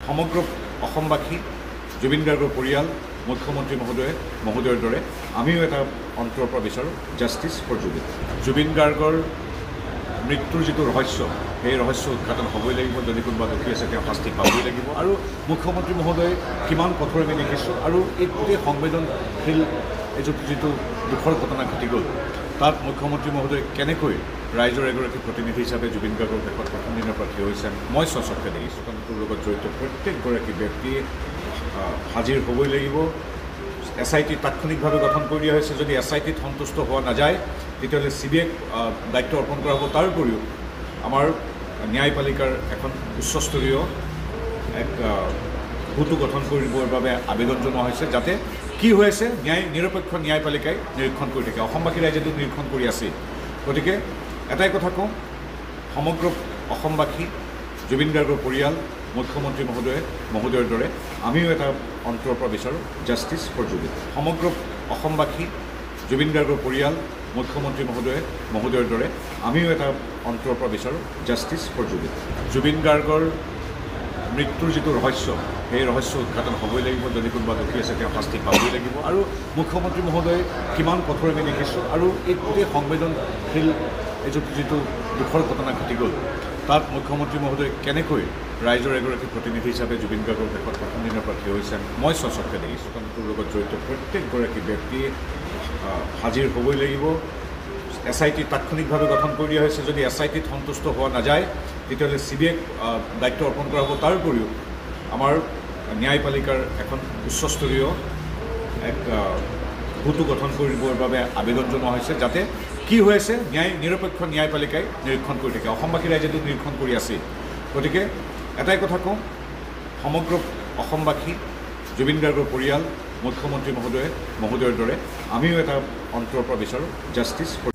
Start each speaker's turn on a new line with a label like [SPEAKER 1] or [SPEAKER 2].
[SPEAKER 1] সমগ্ৰ অসমবাসী জুবিন গাৰ্গৰ পৰিয়াল মুখ্যমন্ত্ৰী মহোদয়ৰ দৰে আমিও এটা অন্তৰৰ পৰা বিচাৰোঁ জাষ্টিছ ফৰ জুবিন। জুবিন গাৰ্গৰ মৃত্যুৰ যিটো ৰহস্য সেই ৰহস্য উদঘাটন হ'বই লাগিব। যদি কোনোবা দোষী আছে তেওঁ শাস্তি পাবই লাগিব। আৰু মুখ্যমন্ত্ৰী মহোদয়ে কিমান কঠোৰ আমি দেখিছোঁ। আৰু এই গোটেই সংবেদনশীল যিটো দুখৰ ঘটনা ঘটি গ'ল তাত মুখ্যমন্ত্ৰী মহোদয়ে কেনেকৈ ৰাইজৰ এগৰাকী প্ৰতিনিধি হিচাপে জুবিন গাৰ্গৰ দেশত প্ৰথম দিনৰ পৰা থিয় হৈছে মই স্বচক্ষে দেখিছোঁ। ঘটনাটোৰ লগত জড়িত প্ৰত্যেকগৰাকী ব্যক্তিয়ে হাজিৰ হ'বই লাগিব। SIT তাৎক্ষণিকভাৱে গঠন কৰি দিয়া হৈছে। যদি SITত সন্তুষ্ট হোৱা নাযায় তেতিয়াহ'লে CBIক দায়িত্ব অৰ্পণ কৰা হ'ব। তাৰ উপৰিও আমাৰ ন্যায়পালিকাৰ এখন উচ্চস্তৰীয় এক গোটো গঠন কৰিবৰ বাবে আবেদন জনোৱা হৈছে, যাতে কি হৈ আছে নিৰপেক্ষ ন্যায়পালিকাই নিৰীক্ষণ কৰি থাকে। অসমবাসী ৰাইজেতো নিৰীক্ষণ কৰি আছে। গতিকে এটাই কথা কওঁ, সমগ্ৰ অসমবাসী জুবিন গাৰ্গৰ পৰিয়াল মুখ্যমন্ত্ৰী মহোদয়ৰ দৰে আমিও এটা অন্তৰৰ পৰা বিচাৰোঁ জাষ্টিছ ফৰ জুবিন। সমগ্ৰ অসমবাসী জুবিন গাৰ্গৰ পৰিয়াল মুখ্যমন্ত্ৰী মহোদয়ৰ দৰে আমিও এটা অন্তৰৰ পৰা বিচাৰোঁ জাষ্টিছ ফৰ জুবিন। জুবিন গাৰ্গৰ মৃত্যুৰ যিটো ৰহস্য সেই ৰহস্য উদঘাটন হ'বই লাগিব। যদি কোনোবা দোষী আছে তেওঁ শাস্তি পাবই লাগিব। আৰু মুখ্যমন্ত্ৰী মহোদয়ে কিমান কঠোৰ আমি দেখিছোঁ। আৰু এই গোটেই সংবেদনশীল যিটো দুখৰ ঘটনা ঘটি গ'ল তাত মুখ্যমন্ত্ৰী মহোদয়ে কেনেকৈ ৰাইজৰ এগৰাকী প্ৰতিনিধি হিচাপে জুবিন গাৰ্গৰ দেশত প্ৰথম দিনৰ পৰা থিয় হৈছে মই স্বচক্ষে দেখিছোঁ। ঘটনাটোৰ লগত জড়িত প্ৰত্যেকগৰাকী ব্যক্তিয়ে হাজিৰ হ'বই লাগিব। SIT তাৎক্ষণিকভাৱে গঠন কৰি দিয়া হৈছে। যদি SITত সন্তুষ্ট হোৱা নাযায় তেতিয়াহ'লে CBIক দায়িত্ব অৰ্পণ কৰা হ'ব। তাৰ উপৰিও আমাৰ ন্যায়পালিকাৰ এখন উচ্চস্তৰীয় এক গোটো গঠন কৰিবৰ বাবে আবেদন জনোৱা হৈছে, যাতে কি হৈ আছে নিৰপেক্ষ ন্যায়পালিকাই নিৰীক্ষণ কৰি থাকে। অসমবাসী ৰাইজেতো নিৰীক্ষণ কৰি আছে। গতিকে এটাই কথা কওঁ, সমগ্ৰ অসমবাসী জুবিন গাৰ্গৰ পৰিয়াল মুখ্যমন্ত্ৰী মহোদয়ৰ দৰে আমিও এটা অন্তৰৰ পৰা বিচাৰোঁ জাষ্টিছ ফৰ